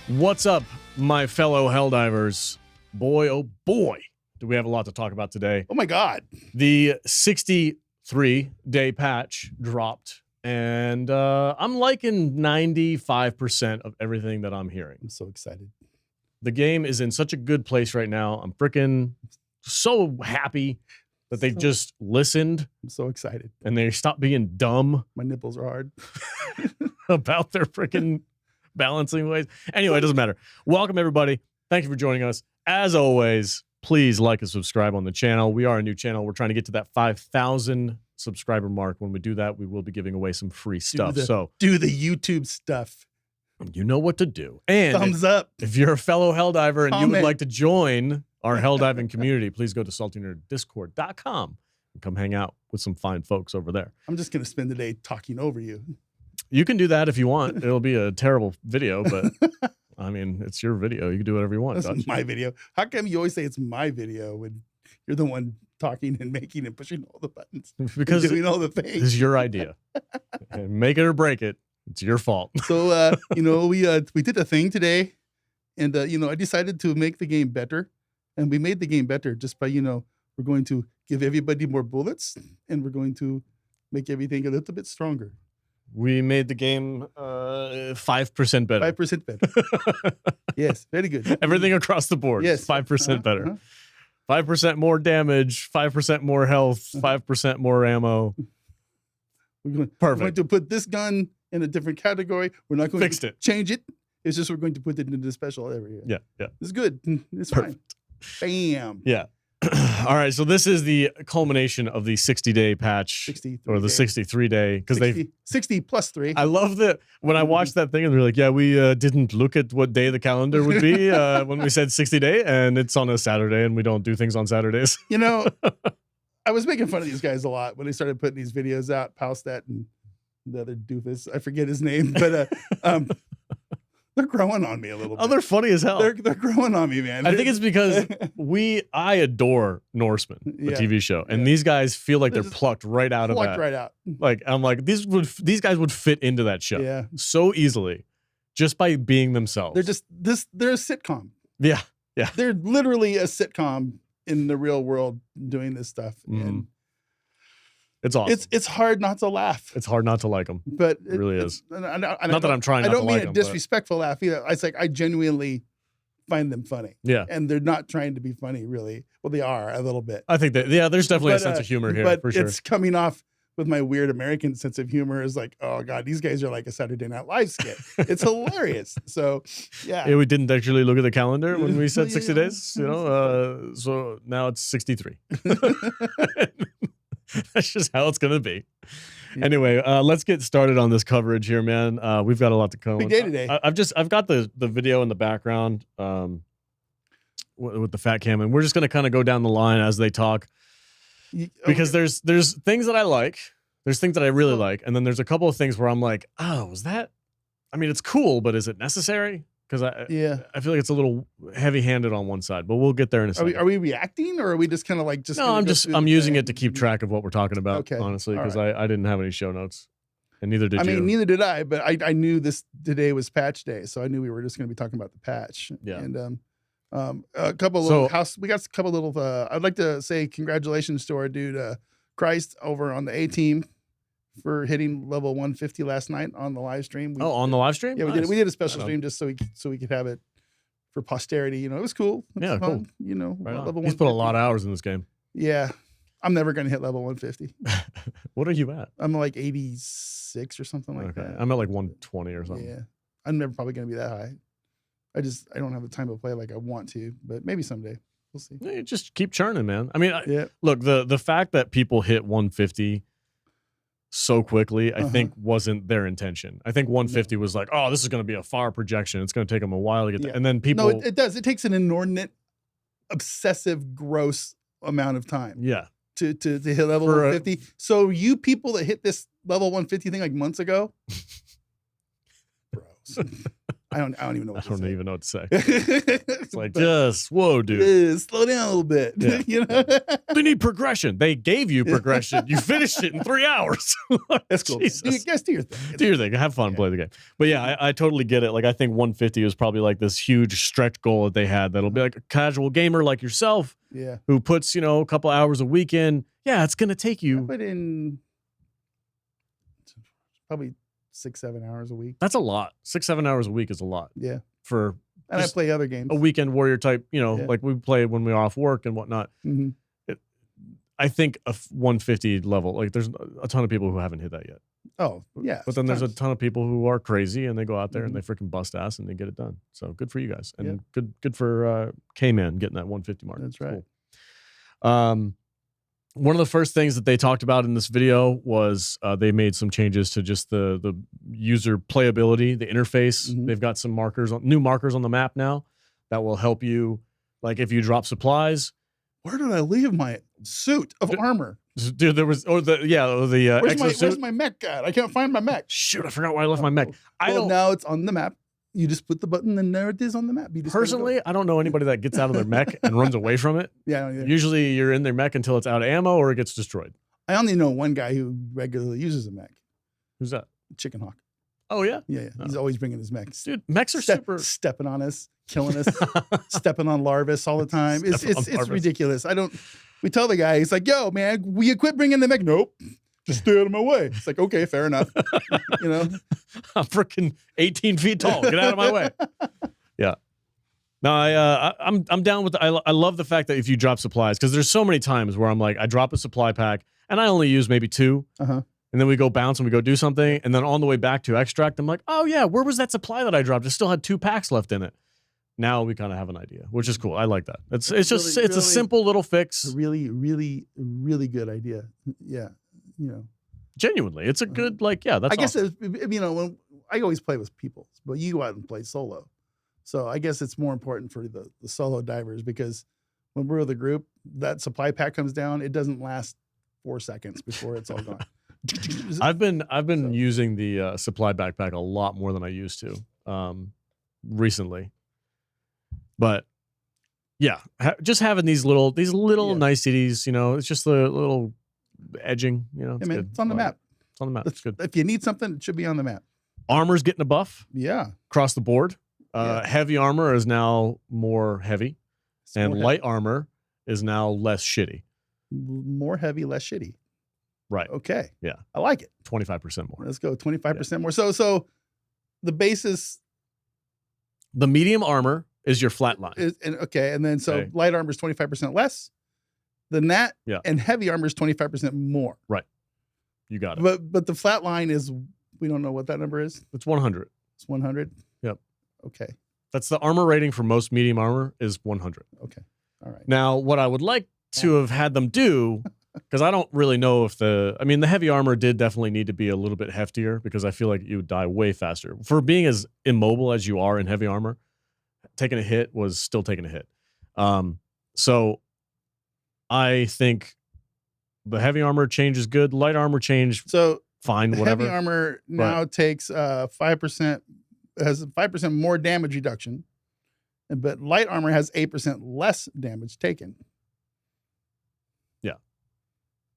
What's up, my fellow Helldivers? Boy, oh boy, do we have a lot to talk about today. Oh my God. The 63-day patch dropped, and I'm liking 95% of everything that I'm hearing. I'm so excited. The game is in such a good place right now. I'm freaking so happy that they just listened. I'm so excited. And they stopped being dumb. My nipples are hard. About their freaking balancing ways. Anyway, it doesn't matter. Welcome, everybody. Thank you for joining us. As always, please like and subscribe on the channel. We are a new channel. We're trying to get to that 5,000 subscriber mark. When we do that, we will be giving away some free stuff. Do the YouTube stuff. You know what to do. And thumbs up. If you're a fellow Helldiver and Comment. you would like to join our Helldiving community, please go to saltynerd.discord.com and come hang out with some fine folks over there. I'm just going to spend the day talking over you. You can do that if you want. It'll be a terrible video, but I mean, it's your video. You can do whatever you want. That's my video. How come you always say it's my video when you're the one talking and making and pushing all the buttons? Because doing all the things. It's your idea. And make it or break it. It's your fault. So, we did a thing today, and, I decided to make the game better. And we made the game better just by, we're going to give everybody more bullets, and we're going to make everything a little bit stronger. We made the game 5% better. 5% better. Yes, very good. Everything across the board. Yes. 5% better. 5% more damage, 5% more health, 5% more ammo. We're going to put this gun in a different category. We're not going to change it. It's just we're going to put it into the special area. Yeah. It's good. It's perfect. Fine. Bam. Yeah. All right. So this is the culmination of the 60-day patch or the 63-day because they 60 plus 3. I love that when I watched that thing and they're like, yeah, we didn't look at what day the calendar would be when we said 60-day, and it's on a Saturday, and we don't do things on Saturdays. I was making fun of these guys a lot when they started putting these videos out. Paustat and the other doofus, I forget his name, but they're growing on me a little bit. Oh, they're funny as hell. They're growing on me, man. I think it's because I adore Norseman, the TV show, and these guys feel like they're plucked right out of that. Plucked right out. Like, I'm like, these guys would fit into that show so easily just by being themselves. They're a sitcom. Yeah. Yeah. They're literally a sitcom in the real world doing this stuff. And it's awesome. It's hard not to laugh. It's hard not to like them. But it really is. Not that I'm trying not to like them. I don't mean a disrespectful laugh either. It's like I genuinely find them funny. Yeah. And they're not trying to be funny, really. Well, they are a little bit. I think that, there's definitely a sense of humor here, for sure. It's coming off with my weird American sense of humor is like, oh God, these guys are like a Saturday Night Live skit. It's hilarious. So, yeah. We didn't actually look at the calendar when we said 60 days, so now it's 63. That's just how it's going to be. Yeah. Anyway, let's get started on this coverage here, man. We've got a lot to cover. Big day today. I've got the video in the background with the fat cam, and we're just going to kind of go down the line as they talk. Because there's things that I like, there's things that I really like, and then there's a couple of things where I'm like, oh, is that? I mean, it's cool, but is it necessary? Because I feel like it's a little heavy-handed on one side, but we'll get there in a second. Are we reacting, or are we just kind of like just? No, I'm using it to keep track of what we're talking about, honestly, because I didn't have any show notes, and neither did you. I mean, neither did I, but I knew today was patch day, so I knew we were just going to be talking about the patch. Yeah. And a couple little we got a couple little. I'd like to say congratulations to our dude Christ over on the A team for hitting level 150 last night on the live stream. On the live stream? Yeah, we did a special stream just so we could have it for posterity. It was cool. It was fun, cool. Level He's put a lot of hours in this game. Yeah. I'm never going to hit level 150. What are you at? I'm like 86 or something like that. I'm at like 120 or something. Yeah. I'm never probably going to be that high. I don't have the time to play like I want to, but maybe someday. We'll see. Yeah, just keep churning, man. I mean, look, the fact that people hit 150 so quickly, I think wasn't their intention. I think 150 was like, oh, this is going to be a far projection. It's going to take them a while to get there. And then people... No, it does. It takes an inordinate, obsessive, gross amount of time. Yeah. To hit level 150. So you people that hit this level 150 thing like months ago, bros. I don't even know what I don't even know what to say. it's It's like, just, whoa, dude. slow down a little bit. Yeah. You know? They need progression. They gave you progression. You finished it in 3 hours. That's cool. Jesus. Guys, do your thing. Do your thing. Have fun. Yeah. Play the game. But yeah, I totally get it. Like, I think 150 is probably like this huge stretch goal that they had. That'll be like a casual gamer like yourself, Yeah. who puts, a couple hours a week in. Yeah, it's gonna take I you. put in probably 6-7 hours a week. That's a lot. 6-7 hours a week is a lot Yeah. for And I just play other games. a weekend warrior type. Yeah. Like we play when we're off work and whatnot. Mhm. I think a 150 level. Like, there's a ton of people who haven't hit that yet. Oh, yeah. But then there's a tons. ton of people who are crazy and they go out there and Mhm. they freaking bust ass and they get it done. So good for you guys. And Yeah. good for K-Man getting that 150 mark. That's right. Cool. One of the first things that they talked about in this video was they made some changes to just the user playability, the interface. Mhm. They've got some new markers on the map now that will help you. Like, if you drop supplies, Where did I leave my suit of armor? dude, there was Where's exosuit. my mech at? I can't find my mech. Shoot, I forgot where I left my mech. I Well, don't now it's on the map. You just put the button and there it is on the map. You just gotta go. personally. I don't know anybody that gets out of their mech and runs away from it. Yeah, I don't either. Usually, you're in their mech until it's out of ammo or it gets destroyed. I only know one guy who regularly uses a mech. Who's that? Chicken Hawk. Oh yeah, Yeah. He's always bringing his mechs. dude. Mechs are super. Stepping on us, killing us, stepping on Larvis all the time. It's Larvis. ridiculous. We tell the guy, he's like, yo, man, will you quit bringing the mech? Nope. Just stay out of my way. It's like, okay, fair enough. I'm freaking 18 feet tall. Get out of my way. Yeah. No, I'm down with. I love the fact that if you drop supplies, because there's so many times where I'm like, I drop a supply pack and I only use maybe 2. Uh-huh. And then we go bounce and we go do something. And then on the way back to extract, I'm like, oh yeah, where was that supply that I dropped? It still had 2 packs left in it. Now we kind of have an idea, which is cool. I like that. It's just really, it's a simple little fix. A really, really, really good idea. Yeah. Genuinely, it's a good that's. I guess awesome. when I always play with people, but you go out and play solo. So I guess it's more important for the solo divers, because when we're with a group, that supply pack comes down, it doesn't last 4 seconds before it's all gone. I've been using the supply backpack a lot more than I used to recently, but yeah, just having these little niceties, it's just the little edging, it's good. It's on the map. It's on the map. It's good. If you need something, it should be on the map. Armor's getting a buff Yeah. across the board. Yeah. Heavy armor is now more heavy, and more light armor is now less shitty. more heavy, less shitty. Right. Okay. Yeah. I like it. 25% more. Let's go 25% more. So the basis The medium armor is your flat line. is, and then Okay. light armor is 25% less than that. Yeah. And heavy armor is 25% more. You got it. But the flat line is, we don't know what that number is. It's 100. It's 100. Yep. Okay. That's the armor rating for most medium armor is 100. Okay. All right. Now, what I would like to have had them do, because I don't really know if the heavy armor did definitely need to be a little bit heftier, because I feel like you would die way faster. For being as immobile as you are in heavy armor, taking a hit was still taking a hit. So I think the heavy armor change is good. Light armor change, So fine, whatever. heavy armor now takes 5%, has 5% more damage reduction, but light armor has 8% less damage taken.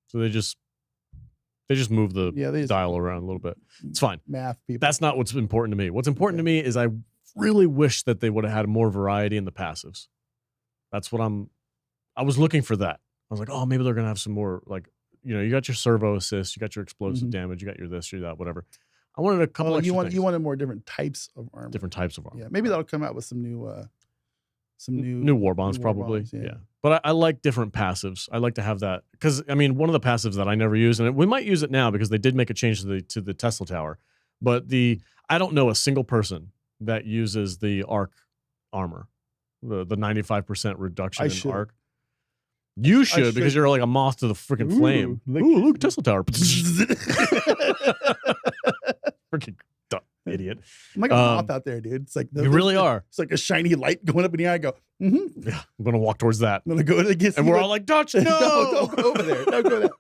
So they just move the Yeah, they just dial around a little bit. It's fine. math people. That's not what's important to me. What's important to me is I really wish that they would have had more variety in the passives. That's what I was looking for that. I was like, oh, maybe they're going to have some more, like, you got your servo assist, you got your explosive damage, you got your this, your that, whatever. I wanted a couple extra things. You wanted more different types of armor. Different types of armor. Yeah, maybe that'll come out with some new new war bonds, probably. Yeah. But I like different passives. I like to have that, because one of the passives that I never use, and we might use it now because they did make a change to the Tesla tower, but I don't know a single person that uses the arc armor, the 95% reduction in arc. You should, because you're like a moth to the freaking flame. Ooh, look, Tesla tower. Freaking dumb idiot. I'm like a moth out there, dude. It's like you really are. It's like a shiny light going up in the eye. I go, yeah, I'm gonna walk towards that. I'm gonna go to the and we're all like, Dutch, no, don't go over there. Don't go there.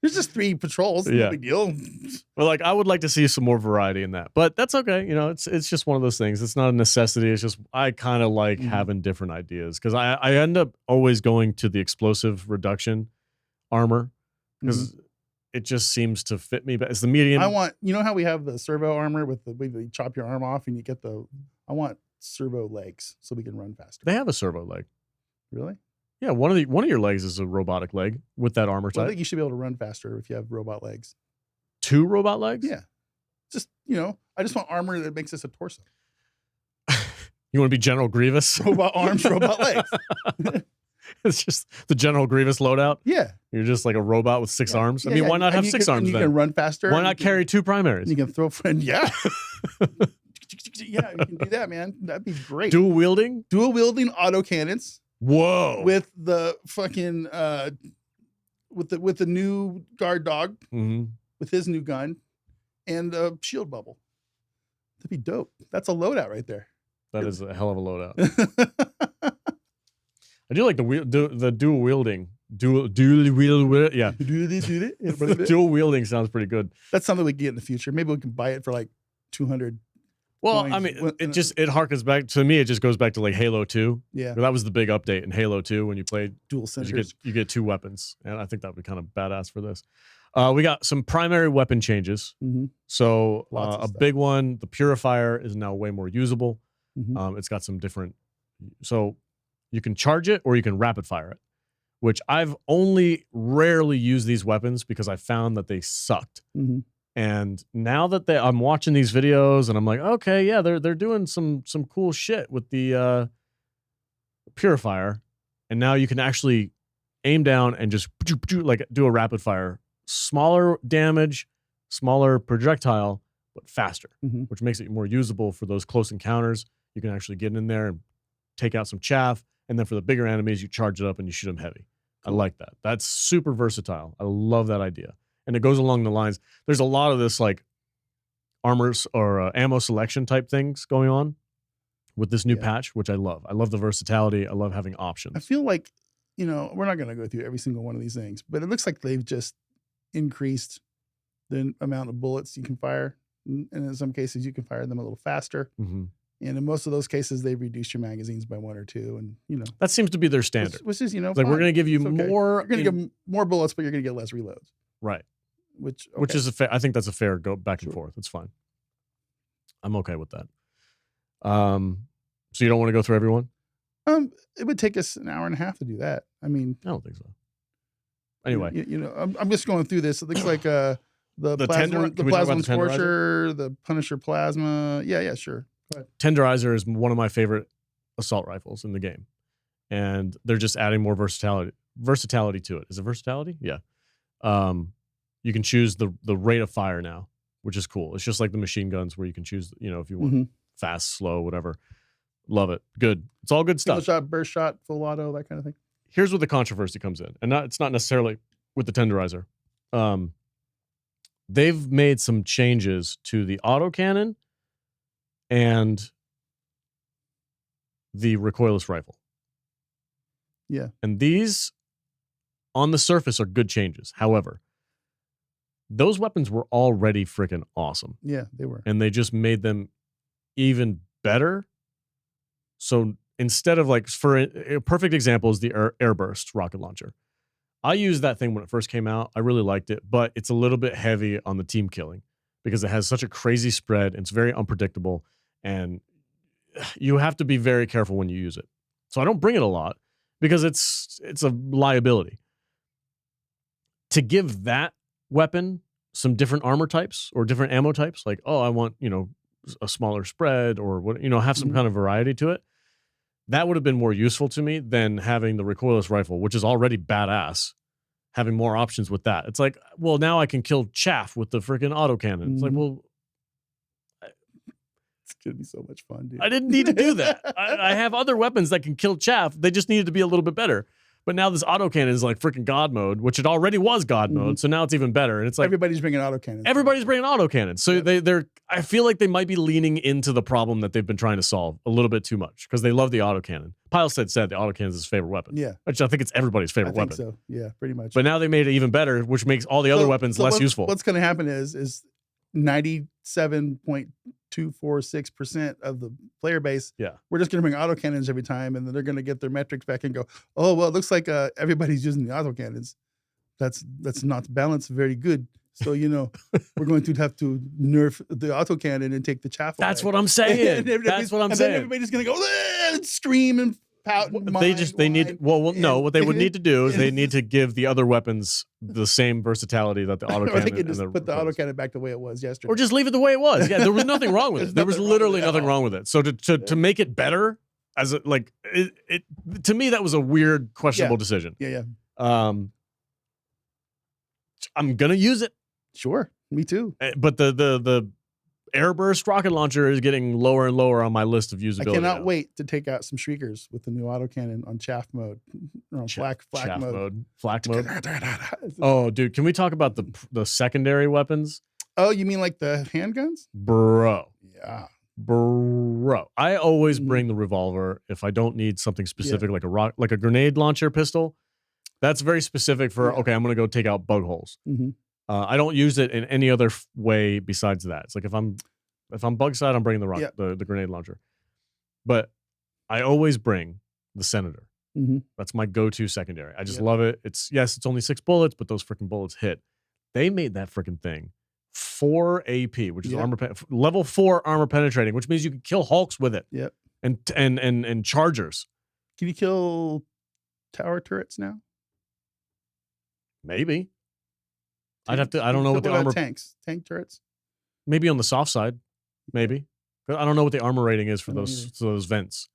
There's just 3 patrols. No big deal. Well, like I would like to see some more variety in that, but that's okay. You know, it's just one of those things. It's not a necessity. It's just I kind of like having different ideas because I end up always going to the explosive reduction armor because it just seems to fit me. But it's the medium. I want, you know how we have the servo armor with the way you chop your arm off and you get I want servo legs so we can run faster. They have a servo leg. Really? Yeah, one of your legs is a robotic leg with that armor type. I think you should be able to run faster if you have robot legs. 2 robot legs? Yeah. Just, I just want armor that makes us a torso. You want to be General Grievous? Robot arms, robot legs. It's just the General Grievous loadout? Yeah. You're just like a robot with 6 arms? I mean, why not have 6 arms then? You can run faster. Why not carry 2 primaries? You can throw friend. Yeah. Yeah, you can do that, man. That'd be great. Dual wielding autocannons. Whoa. With the fucking with the new guard dog with his new gun and a shield bubble. That'd be dope. That's a loadout right there. That is a hell of a loadout. I do like the dual wielding. Dual wielding sounds pretty good. That's something we can get in the future. Maybe we can buy it for like 200. Well, I mean, it harkens back to me. It just goes back to like Halo 2. Yeah, that was the big update in Halo 2 when you played dual sensors. You get 2 weapons, and I think that would be kind of badass for this. We got some primary weapon changes. So a big one, the Purifier is now way more usable. It's got some different, so you can charge it or you can rapid fire it, which I've only rarely used these weapons because I found that they sucked. And now that I'm watching these videos and I'm like, okay, yeah, they're doing some cool shit with the Purifier, and now you can actually aim down and just like do a rapid fire, smaller damage, smaller projectile, but faster, which makes it more usable for those close encounters. You can actually get in there and take out some chaff, and then for the bigger enemies, you charge it up and you shoot them heavy. Cool. I like that. That's super versatile. I love that idea. And it goes along the lines. There's a lot of this like armors or ammo selection type things going on with this new patch, which I love. I love the versatility. I love having options. I feel like, we're not going to go through every single one of these things, but it looks like they've just increased the amount of bullets you can fire. And in some cases, you can fire them a little faster. And in most of those cases, they've reduced your magazines by 1 or 2. And, that seems to be their standard. Which is, like we're going to give you more. You're going to get more bullets, but you're going to get less reloads. Right. Which is I think that's a fair go back and forth. It's fine. I'm okay with that. So you don't want to go through everyone? It would take us an hour and a half to do that. I mean, I don't think so. Anyway, I'm just going through this. It looks like the plasma scorcher, the Punisher plasma. Yeah, sure. Go ahead. Tenderizer is one of my favorite assault rifles in the game, and they're just adding more versatility to it. Is it versatility? Yeah. You can choose the rate of fire now, which is cool. It's just like the machine guns where you can choose, if you want fast, slow, whatever. Love it. Good. It's all good stuff. Single shot, burst shot, full auto, that kind of thing. Here's where the controversy comes in. And it's not necessarily with the Tenderizer. They've made some changes to the autocannon and the recoilless rifle. Yeah. And these, on the surface, are good changes. However, those weapons were already freaking awesome. Yeah, they were. And they just made them even better. So instead of like, for a perfect example is the Airburst rocket launcher. I used that thing when it first came out. I really liked it, but it's a little bit heavy on the team killing because it has such a crazy spread. And it's very unpredictable, and you have to be very careful when you use it. So I don't bring it a lot because it's a liability. To give that weapon some different armor types or different ammo types, like, oh, I want, a smaller spread or what, have some kind of variety to it. That would have been more useful to me than having the recoilless rifle, which is already badass, having more options with that. It's like, well, now I can kill chaff with the freaking autocannon. It's like, well, it's going to be so much fun, dude. I didn't need to do that. I have other weapons that can kill chaff. They just needed to be a little bit better. But now this autocannon is like freaking God mode, which it already was God mode. So now it's even better. And it's like everybody's bringing autocannons. Everybody's bringing autocannons. So they're. I feel like they might be leaning into the problem that they've been trying to solve a little bit too much because they love the autocannon. Pyle said the autocannon is his favorite weapon. Yeah, which I think it's everybody's favorite weapon. So yeah, pretty much. But now they made it even better, which makes all the other weapons less useful. What's going to happen is 97.246% of the player base. Yeah, we're just going to bring autocannons every time, and then they're going to get their metrics back and go, oh well, it looks like everybody's using the autocannons. That's not balanced very good. So we're going to have to nerf the autocannon and take the chaff away. That's what I'm saying. That's what I'm saying. Then everybody's going to go and scream and pout. And they need no. What they would need to do is they need to give the other weapons the same versatility that the autocannon. They can just put the autocannon back the way it was yesterday, or just leave it the way it was. Yeah, there was nothing wrong with it. There was literally nothing wrong with it. So to make it better, as it to me that was a weird, questionable decision. Yeah. I'm gonna use it. Sure, me too. But the Airburst rocket launcher is getting lower and lower on my list of usability. I cannot wait to take out some shriekers with the new autocannon on chaff mode, or on flak mode. Flak mode. Oh, dude, can we talk about the secondary weapons? Oh, you mean like the handguns, bro? Yeah, bro. I always bring the revolver if I don't need something specific like a grenade launcher pistol. That's very specific for okay. I'm gonna go take out bug holes. I don't use it in any other way besides that. It's like if I'm bug side, I'm bringing the grenade launcher. But I always bring the Senator. That's my go-to secondary. I just love it. It's only 6 bullets, but those freaking bullets hit. They made that freaking thing 4 AP, which is level 4 armor penetrating, which means you can kill Hulks with it. Yep. And Chargers. Can you kill tower turrets now? Maybe. I'd have to. I don't know what the armor tank turrets. Maybe on the soft side, maybe. I don't know what the armor rating is for those vents.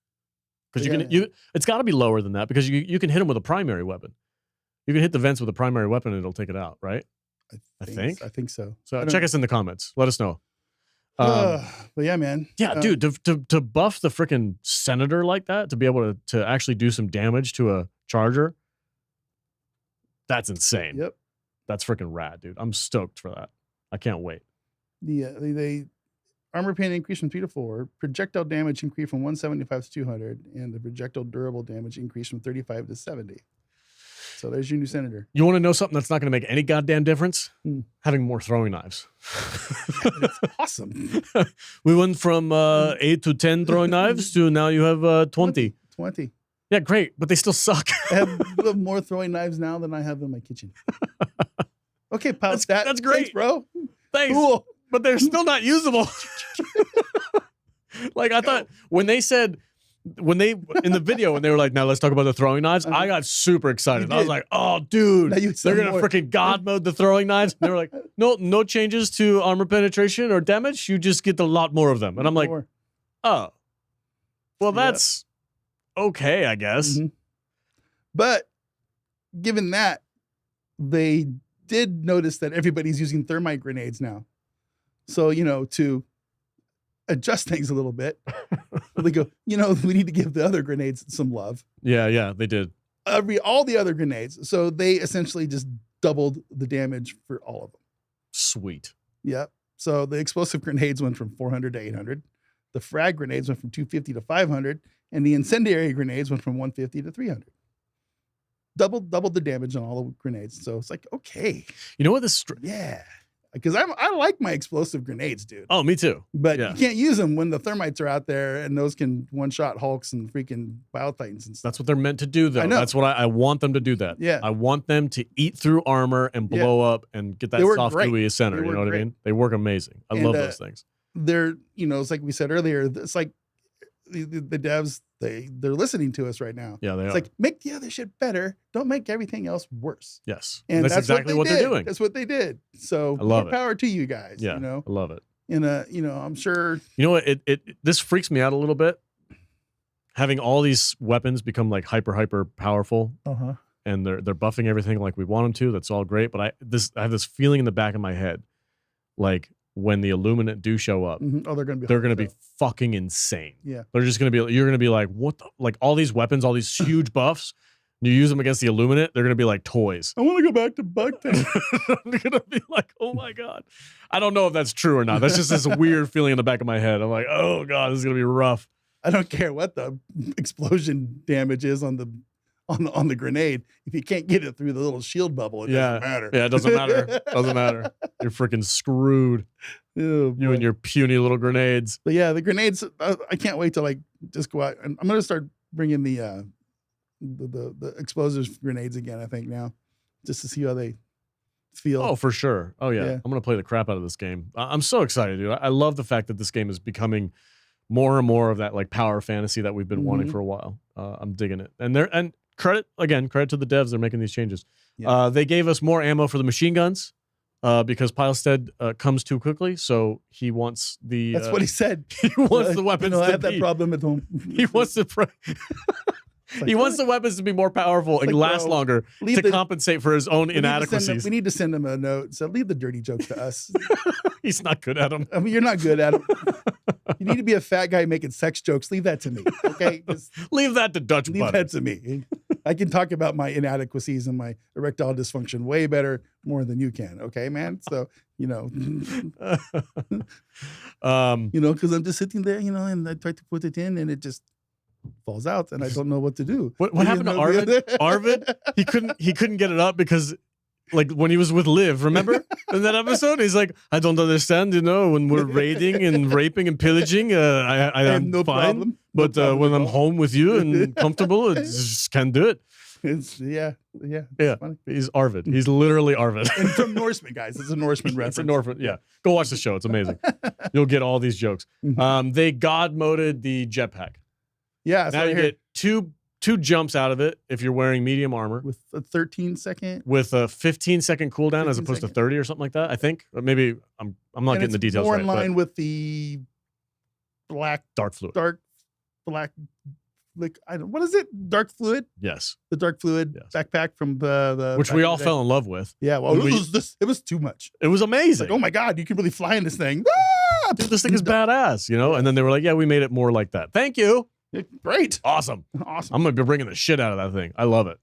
Because it's got to be lower than that because you can hit them with a primary weapon. You can hit the vents with a primary weapon and it'll take it out, right? I think so. So check us in the comments. Let us know. But yeah, man. Yeah, dude. To buff the freaking Senator like that, to be able to actually do some damage to a Charger, that's insane. Yep. That's freaking rad, dude. I'm stoked for that. I can't wait. The armor pen increased from 3 to 4, projectile damage increased from 175 to 200, and the projectile durable damage increased from 35 to 70. So there's your new Senator. You want to know something that's not going to make any goddamn difference? Having more throwing knives. That's awesome. We went from 8 to 10 throwing knives to now you have 20. 20. Yeah, great, but they still suck. I have more throwing knives now than I have in my kitchen. Okay, pal. That's great, thanks, bro. Thanks. Cool. But they're still not usable. Like I thought when they in the video when they were like, now let's talk about the throwing knives, I got super excited. I was like, oh dude, they're gonna freaking God mode the throwing knives. And they were like, no changes to armor penetration or damage. You just get a lot more of them. And I'm like, oh, well that's okay, I guess. But given that, they did notice that everybody's using thermite grenades now. So, to adjust things a little bit, they go, we need to give the other grenades some love. Yeah, they did. All the other grenades. So they essentially just doubled the damage for all of them. Sweet. Yep. So the explosive grenades went from 400 to 800. The frag grenades went from 250 to 500. And the incendiary grenades went from 150 to 300. Doubled the damage on all the grenades. So it's like, okay. You know what this? Yeah. Because I like my explosive grenades, dude. Oh, me too. But you can't use them when the thermites are out there and those can one-shot Hulks and freaking Bio Titans and stuff. That's what they're meant to do, though. I know. That's what I want them to do that. Yeah. I want them to eat through armor and blow up and get that soft, gooey center. You know what I mean? They work amazing. I love those things. They're, it's like we said earlier, it's like the devs, they're listening to us right now. Yeah, they are. It's like, make the other shit better. Don't make everything else worse. Yes. And that's exactly what they're doing. That's what they did. So I love more power to you guys. Yeah, I love it. And I'm sure. You know what? This freaks me out a little bit. Having all these weapons become like hyper powerful. And they're buffing everything like we want them to. That's all great. But I have this feeling in the back of my head, like when the Illuminate do show up, they're gonna be fucking insane. Yeah, they're just gonna be. You're gonna be like, what? Like all these weapons, all these huge buffs. You use them against the Illuminate, they're gonna be like toys. I want to go back to Bucktown. I'm gonna be like, oh my god. I don't know if that's true or not. That's just this weird feeling in the back of my head. I'm like, oh god, this is gonna be rough. I don't care what the explosion damage is on the grenade. If you can't get it through the little shield bubble, it doesn't matter. Yeah, it doesn't matter. Doesn't matter. You're freaking screwed. Oh, You and your puny little grenades. But yeah, the grenades. I can't wait to like just go out. I'm gonna start bringing the explosives grenades again. I think now, just to see how they feel. Oh, for sure. Oh yeah. I'm gonna play the crap out of this game. I'm so excited, dude. I love the fact that this game is becoming more and more of that like power fantasy that we've been wanting for a while. I'm digging it. And credit to the devs. They're making these changes. Yeah. They gave us more ammo for the machine guns because Pilestead comes too quickly. So he wants the. That's what he said. He wants the weapons. I have that problem at home. He wants to. He wants the weapons to be more powerful and last longer to compensate for his own inadequacies. We need to send him a note. So leave the dirty jokes to us. He's not good at them. I mean, you're not good at them. You need to be a fat guy making sex jokes. Leave that to me, okay? Leave that to Dutch Leave Butters. that to me. I can talk about my inadequacies and my erectile dysfunction way better, more than you can, okay, man? So, because I'm just sitting there, and I try to put it in, and it just falls out, and I don't know what to do. What happened to Arvid? Arvid, he couldn't get it up because, like, when he was with Liv, remember in that episode, he's like, I don't understand, when we're raiding and raping and pillaging, I am no fine, problem. But when I'm home with you and comfortable, I just can't do it. It's funny. He's Arvid. He's literally Arvid. And from Norseman, guys. It's a Norseman reference. It's a Norseman. Yeah, go watch the show. It's amazing. You'll get all these jokes. They god moded the jetpack. Yeah. Now you get two jumps out of it if you're wearing medium armor with a 13-second, with a 15-second cooldown as opposed to 30 or something like that. I think, or maybe I'm not getting the details more right. in line with the dark fluid. What is it? Dark fluid. Yes, the dark fluid backpack from the which we all fell in love with. Yeah, well, it was too much. It was amazing. Like, oh my god, you can really fly in this thing. Dude, this thing is badass, And then they were like, yeah, we made it more like that. Thank you. Great. Awesome. I'm gonna be bringing the shit out of that thing. I love it.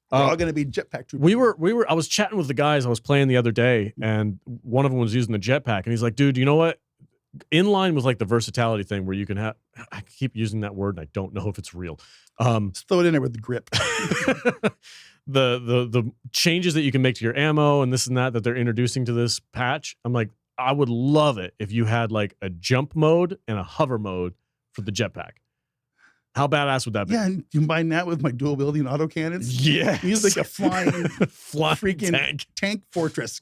We're all gonna be jetpack troopers. We were. I was chatting with the guys I was playing the other day, and one of them was using the jetpack, and he's like, "Dude, you know what? In line with like the versatility thing, where you can have." I keep using that word, and I don't know if it's real. Just throw it in there with the grip. the changes that you can make to your ammo and this and that they're introducing to this patch. I'm like, I would love it if you had like a jump mode and a hover mode for the jetpack. How badass would that be? Yeah, and you combine that with my dual wielding autocannons. Yeah, he's like a flying freaking tank fortress.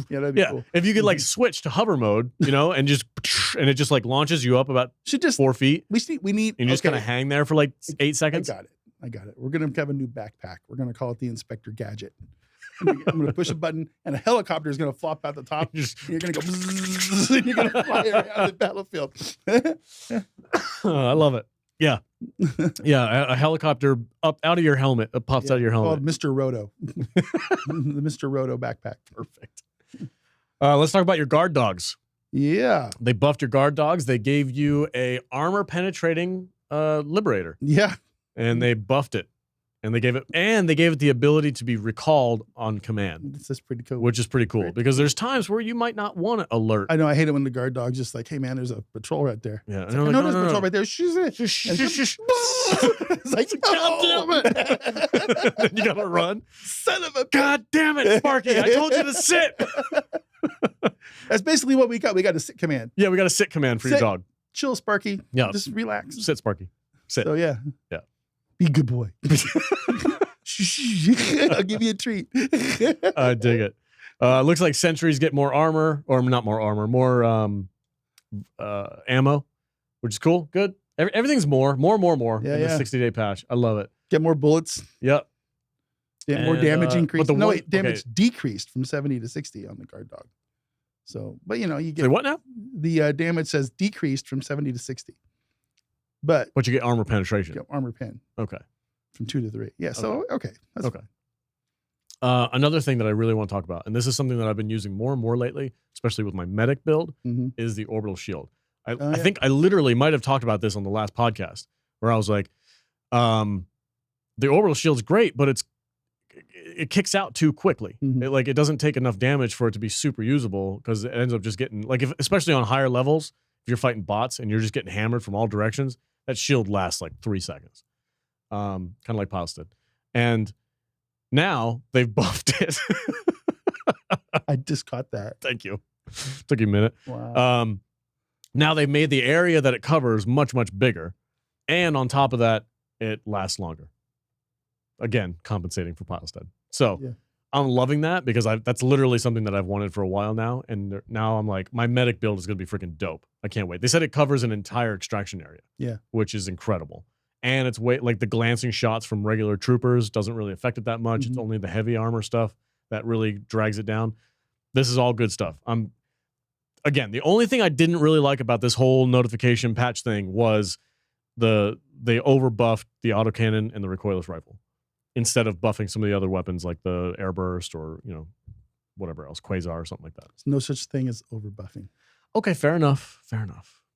Yeah, that'd be cool. If you could like switch to hover mode, and it just like launches you up about 4 feet. We need. And you just kind of hang there for like 8 seconds. I got it. We're gonna have a new backpack. We're gonna call it the Inspector Gadget. I'm gonna push a button, and a helicopter is gonna flop out the top. And you're gonna go, and you're gonna fly around the battlefield. I love it. Yeah, a helicopter up out of your helmet, pops out of your helmet. Called Mr. Roto, the Mr. Roto backpack. Perfect. Let's talk about your guard dogs. Yeah, they buffed your guard dogs. They gave you a armor penetrating liberator. Yeah, and they buffed it. And they gave it the ability to be recalled on command. This is pretty cool. Which is pretty cool because there's times where you might not want to alert. I know. I hate it when the guard dog's just like, "Hey man, there's a patrol right there." Yeah, it's like, there's a patrol right there. It's like, God damn it! You gotta run. Son of a God damn it, Sparky! I told you to sit. That's basically what we got. We got a sit command. Yeah, we got a sit command for your dog. Chill, Sparky. Yeah, just relax. Sit, Sparky. Sit. So yeah. Be a good boy. I'll give you a treat. I dig it. Looks like sentries get more armor, or not more armor, more ammo, which is cool. Good. Everything's more in the 60-day patch. I love it. Get more bullets. Yep. Get more damage increased. Damage decreased from 70 to 60 on the guard dog. So, but you get. Say what now? The damage says decreased from 70 to 60. But you get armor penetration. Get armor pen. Okay. From 2 to 3. Yeah. So okay. That's okay. Another thing that I really want to talk about, and this is something that I've been using more and more lately, especially with my medic build, is the orbital shield. I think I literally might have talked about this on the last podcast where I was like, the orbital shield's great, but it kicks out too quickly. Mhm. It doesn't take enough damage for it to be super usable because it ends up just getting especially on higher levels, if you're fighting bots and you're just getting hammered from all directions, that shield lasts like 3 seconds. Kind of like Piles did. And now they've buffed it. I just caught that. Thank you. Took you a minute. Wow. Now they've made the area that it covers much, much bigger. And on top of that, it lasts longer. Again, compensating for Piles dead. So Yeah. I'm loving that because that's literally something that I've wanted for a while now. And now I'm like, my medic build is going to be freaking dope. I can't wait. They said it covers an entire extraction area. Yeah. Which is incredible. And it's like the glancing shots from regular troopers doesn't really affect it that much. It's only the heavy armor stuff that really drags it down. This is all good stuff. Again, the only thing I didn't really like about this whole notification patch thing was they overbuffed the autocannon and the recoilless rifle instead of buffing some of the other weapons like the airburst or, whatever else, Quasar or something like that. There's no such thing as overbuffing. Okay, fair enough.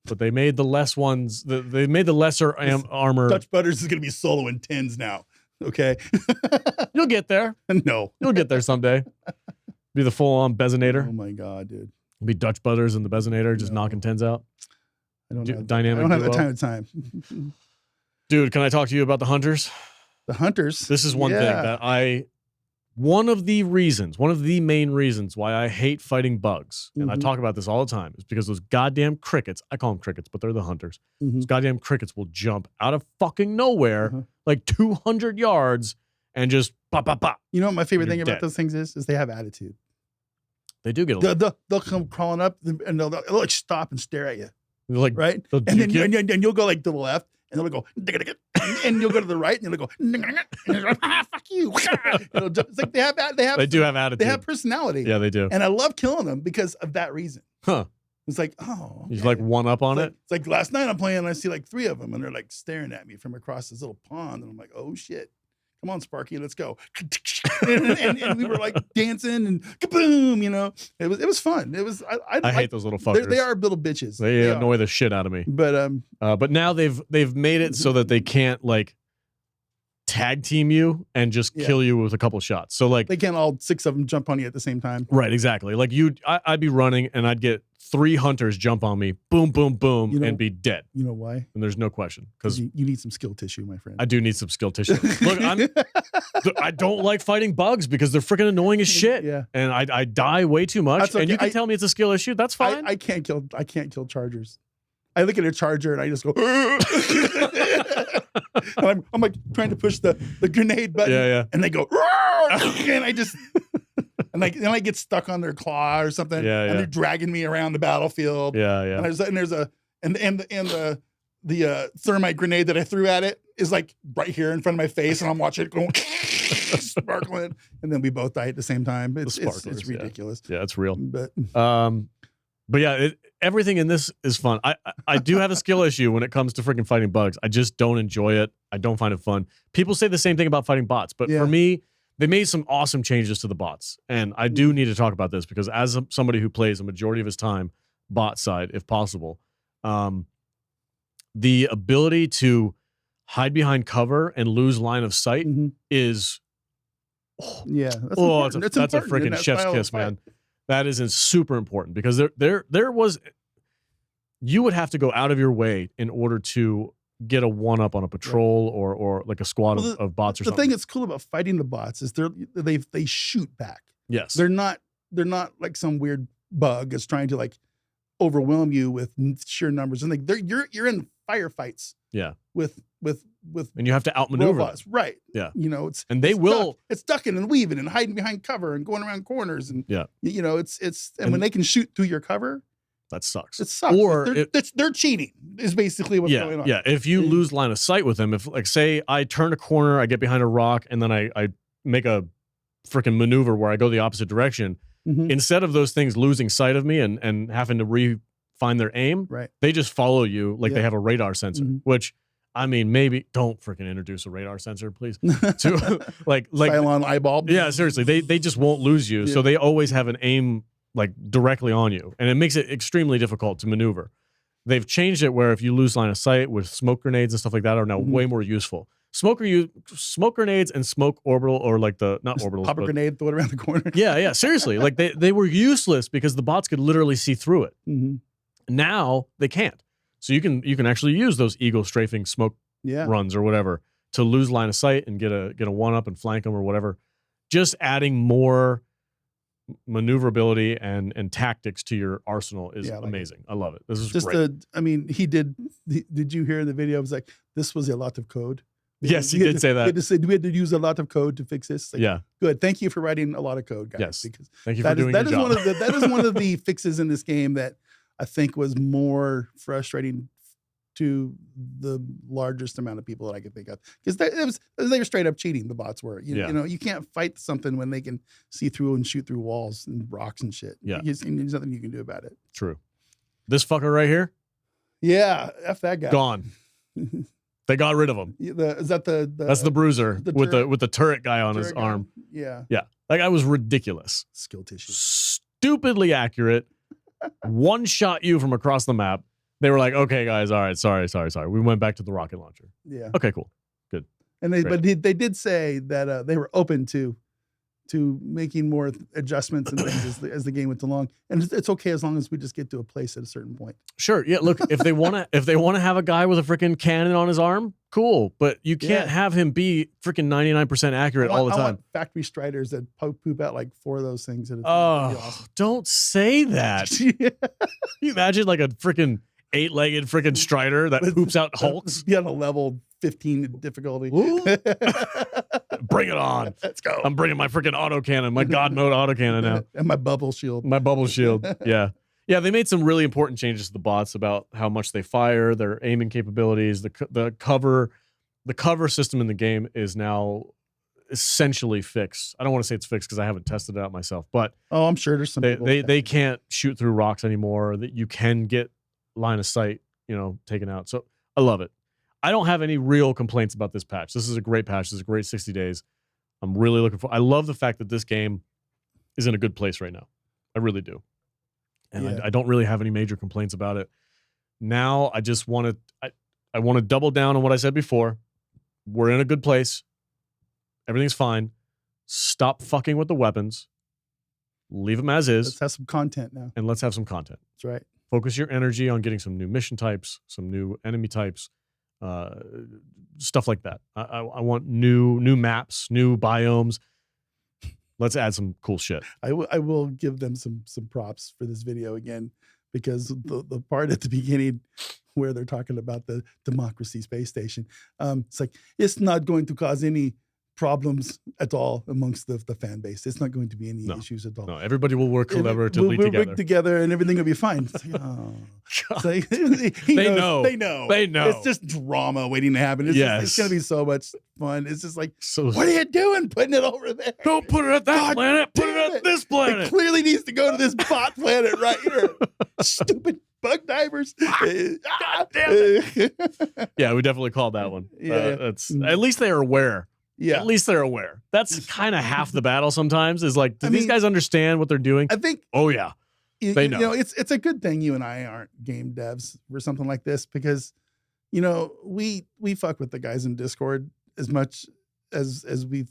But they made the less ones, they made the lesser armor. Dutch Butters is going to be solo in 10s now. Okay. You'll get there. No. You'll get there someday. Be the full-on Bezinator. Oh my God, dude. Be Dutch Butters and the Bezinator just knocking 10s out. I don't have Dynamic. that kind of time. Dude, can I talk to you about the hunters? The hunters. This is one thing that one of the main reasons why I hate fighting bugs, and I talk about this all the time, is because those goddamn crickets, I call them crickets, but they're the hunters. Those goddamn crickets will jump out of fucking nowhere, like 200 yards, and just pop, pop, pop. You know what my favorite thing about dead. those things is they have attitude. They do get a They'll come crawling up and they'll like stop and stare at you. like, right? And then you'll go like to the left, and they'll go, and you'll go to the right, and you'll go, fuck you. It's like they do have attitude. They have personality. Yeah, they do. And I love killing them because of that reason. Huh. It's like, oh. He's like one up on it. It's like last night I'm playing and I see like 3 of them and they're like staring at me from across this little pond. And I'm like, oh shit. Come on, Sparky, let's go. and we were like dancing and kaboom, It was fun. It was I hate those little fuckers. They are little bitches. They annoy the shit out of me. But now they've made it so that they can't like tag team you and just kill you with a couple shots. So like they can't all 6 of them jump on you at the same time. Right, exactly. Like I'd be running and I'd get 3 hunters jump on me, boom, boom, boom, and be dead. You know why? And there's no question. Because you need some skill tissue, my friend. I do need some skill tissue. Look, I don't like fighting bugs because they're freaking annoying as shit. Yeah. And I die way too much. That's okay. And you can tell me it's a skill issue. That's fine. I can't kill chargers. I look at a charger and I just go and I'm like trying to push the grenade button and they go and I just and I get stuck on their claw or something and they're dragging me around the battlefield. And there's the thermite grenade that I threw at it is like right here in front of my face and I'm watching it going sparkling and then we both die at the same time. It's ridiculous. Yeah, it's real. But yeah, everything in this is fun. I do have a skill issue when it comes to freaking fighting bugs. I just don't enjoy it. I don't find it fun. People say the same thing about fighting bots, but for me, they made some awesome changes to the bots. And I do need to talk about this because as somebody who plays a majority of his time bot side, if possible, the ability to hide behind cover and lose line of sight is that's a freaking chef's kiss, man. That is super important because there was, you would have to go out of your way in order to get a 1-up on a patrol or like a squad of bots or something. The thing that's cool about fighting the bots is they shoot back. Yes. They're not like some weird bug that's trying to like overwhelm you with sheer numbers. And like you're in firefights. Yeah. With and you have to outmaneuver robots, right? Yeah. It's ducking and weaving and hiding behind cover and going around corners and when they can shoot through your cover, that sucks. It sucks. Or they're cheating is basically what's going on. Yeah. If you lose line of sight with them, if like say I turn a corner, I get behind a rock, and then I make a freaking maneuver where I go the opposite direction, instead of those things losing sight of me and having to find their aim, they just follow you like they have a radar sensor, which I mean, maybe don't freaking introduce a radar sensor, please. To like Cylon eyeball. Yeah, seriously, they just won't lose you, so they always have an aim like directly on you, and it makes it extremely difficult to maneuver. They've changed it where if you lose line of sight with smoke grenades and stuff like that are now way more useful. smoke grenades and smoke orbital, or like not orbitals, Pop a but grenade, throw it around the corner. yeah, seriously, like they were useless because the bots could literally see through it. Mm-hmm. Now they can't. So you can actually use those eagle strafing smoke runs or whatever to lose line of sight and get a one up and flank them or whatever. Just adding more maneuverability and tactics to your arsenal is amazing. I love it. This is just great. Did you hear in the video? It was like, this was a lot of code. Yes, he did say that. We had to use a lot of code to fix this. Like, yeah. Good. Thank you for writing a lot of code, guys. Yes. Because thank you for doing your job. That is one of the fixes in this game that I think was more frustrating to the largest amount of people that I could think of, because they were straight up cheating. The bots were, you know, you can't fight something when they can see through and shoot through walls and rocks and shit. Yeah, there's nothing you can do about it. True. This fucker right here. Yeah, F that guy. Gone. They got rid of him. Is that that's the bruiser with the turret guy on his arm. Yeah. Yeah. That guy was ridiculous. Skill tissue. Stupidly accurate. One shot you from across the map. They were like, okay, guys, all right, sorry. We went back to the rocket launcher. Yeah. Okay, cool. Good. And they did say that they were open to making more adjustments and things as the game went along. And it's okay as long as we just get to a place at a certain point. Sure. Yeah. Look, if they want to have a guy with a freaking cannon on his arm, cool. But you can't have him be freaking 99% accurate all the time. I want factory striders that poop out like 4 of those things. Awesome. Don't say that. Yeah. Can you imagine like a freaking 8-legged freaking strider that poops out hulks? Yeah, on a level 15 difficulty. Bring it on. Let's go. I'm bringing my freaking autocannon, my God mode autocannon now. And my bubble shield. My bubble shield. Yeah. Yeah, they made some really important changes to the bots about how much they fire, their aiming capabilities, the cover system in the game is now essentially fixed. I don't want to say it's fixed because I haven't tested it out myself, but I'm sure there's some they can't shoot through rocks anymore. That you can get line of sight, taken out. So I love it. I don't have any real complaints about this patch. This is a great patch. This is a great 60 days. I'm really looking I love the fact that this game is in a good place right now. I really do. And I don't really have any major complaints about it. Now I just want to, I want to double down on what I said before. We're in a good place. Everything's fine. Stop fucking with the weapons. Leave them as is. Let's have some content now. And let's have some content. That's right. Focus your energy on getting some new mission types, some new enemy types, stuff like that. I want new maps, new biomes. Let's add some cool shit. I will give them some props for this video again, because the part at the beginning where they're talking about the democracy space station, it's like, it's not going to cause any problems at all amongst the fan base. It's not going to be any issues at all. No, everybody will work collaboratively together. We'll work together and everything will be fine. It's like, oh. It's like, They know. It's just drama waiting to happen. It's going to be so much fun. It's just like, what are you doing putting it over there? Don't put it at that planet. Put it at this planet. It clearly needs to go to this bot planet right here. Stupid Buffdivers. God damn it. Yeah, we definitely called that one. That's at least they are aware. Yeah. At least they're aware. That's kind of half the battle sometimes, is like, do these guys understand what they're doing? I think. Oh, yeah. They know. It's a good thing you and I aren't game devs for something like this, because, we fuck with the guys in Discord as much as we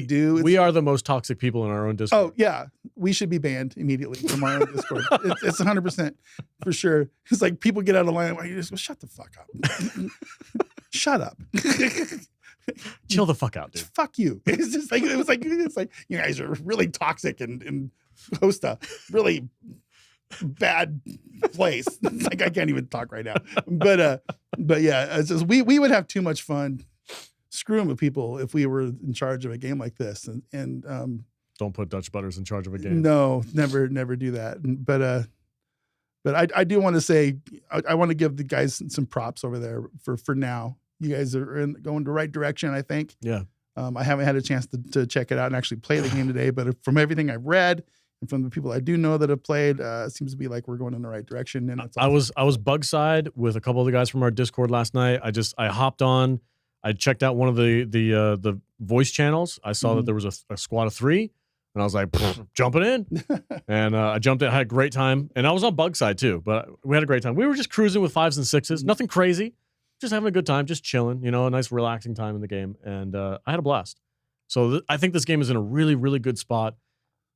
do. We are the most toxic people in our own Discord. Oh, yeah. We should be banned immediately from our own Discord. It's 100% for sure. It's like people get out of line. You just go, shut the fuck up. Shut up. Chill the fuck out, dude. Fuck you. It's just like it's like you guys are really toxic and host a really bad place. It's like I can't even talk right now. But yeah, it's just we would have too much fun screwing with people if we were in charge of a game like this. And don't put Dutch Butters in charge of a game. No, never do that. But I do want to say I want to give the guys some props over there for now. You guys are going the right direction, I think. Yeah. I haven't had a chance to check it out and actually play the game today, but from everything I've read and from the people I do know that have played, it seems to be like we're going in the right direction. And it's awesome. I was bug side with a couple of the guys from our Discord last night. I hopped on. I checked out one of the voice channels. I saw that there was a squad of 3, and I was like, jumping in. And I jumped in. I had a great time, and I was on bug side too. But we had a great time. We were just cruising with 5s and 6s. Nothing crazy. just having a good time, just chilling, a nice relaxing time in the game. And I had a blast. So I think this game is in a really, really good spot.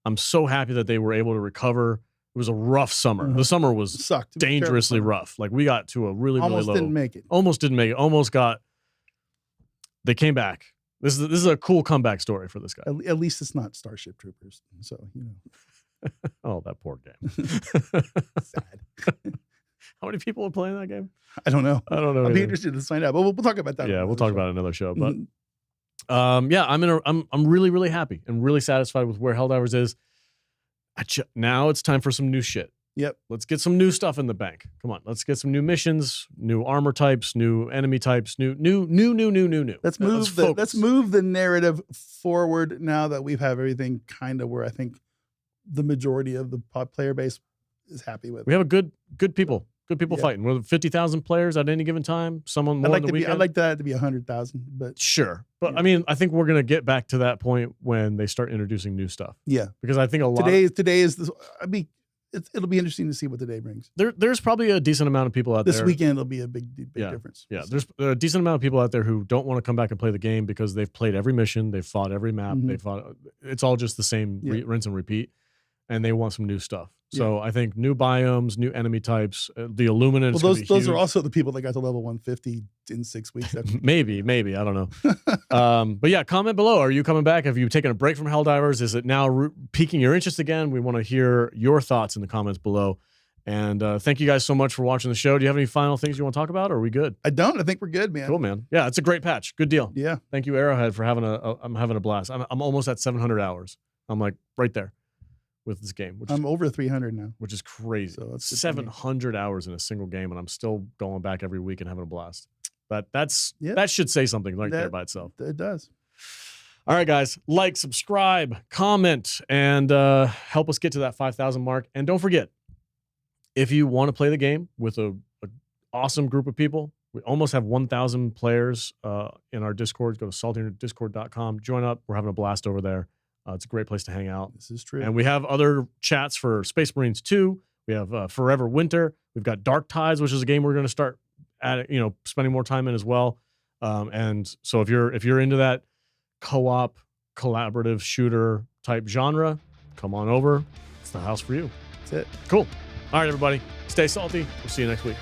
I'm so happy that they were able to recover. It was a rough summer. The summer was Sucked. dangerously rough. Like we got to a really, really Almost low. didn't make it. Almost didn't make it. Almost got. They came back. This is a cool comeback story for this guy. At least it's not Starship Troopers. So, Oh, that poor game. sad. How many people are playing that game? I don't know. I don't know. I'll be interested to find out. But we'll talk about that. Yeah, we'll talk about it another show. But Mm-hmm. yeah, I'm really, really happy and really satisfied with where Helldivers is. Now it's time for some new shit. Yep. Let's get some new stuff in the bank. Come on, let's get some new missions, new armor types, new enemy types, new. Let's move the narrative forward now that we've have everything kind of where I think the majority of the player base is happy with. We have a good people Yeah. fighting. We're 50,000 players at any given time. Someone more on the weekend. I'd like that to be 100,000, but sure. But Yeah. I mean, I think we're gonna get back to that point when they start introducing new stuff. yeah. Because I think a lot Today is this. It'll be interesting to see what the day brings. there's probably a decent amount of people out This there. weekend it'll be a big Yeah. difference. Yeah, there's a decent amount of people out there who don't want to come back and play the game because they've played every mission, they've fought every map, Mhm. it's all just the same Yeah. rinse and repeat, and they want some new stuff. So I think new biomes, new enemy types, the Illuminate. Well, those are also the people that got to level 150 in 6 weeks. maybe I don't know. But yeah, comment below. Are you coming back? Have you taken a break from Helldivers? Is it now piquing your interest again? We want to hear your thoughts in the comments below. And thank you guys so much for watching the show. Do you have any final things you want to talk about, or are we good? I don't. I think we're good, man. Cool, man. Yeah, it's a great patch. Good deal. Yeah. Thank you, Arrowhead, for having I'm having a blast. I'm almost at 700 hours. I'm like right there with this game, I'm over 300 now. which is crazy. So that's 700 hours in a single game, and I'm still going back every week and having a blast. That Yeah. that should say something right there That- by itself. It does. All right, guys, like, subscribe, comment, and help us get to that 5,000 mark. And don't forget, if you want to play the game with a awesome group of people, we almost have 1,000 players in our Discord. Go to saltinerdiscord.com. Join up. We're having a blast over there. It's a great place to hang out. This is true. And we have other chats for Space Marines 2. We have Forever Winter. We've got Dark Tides, which is a game we're going to start spending more time in as well. And so if you're into that co-op, collaborative shooter type genre, come on over. It's the house for you. That's it. Cool. All right, everybody. Stay salty. We'll see you next week.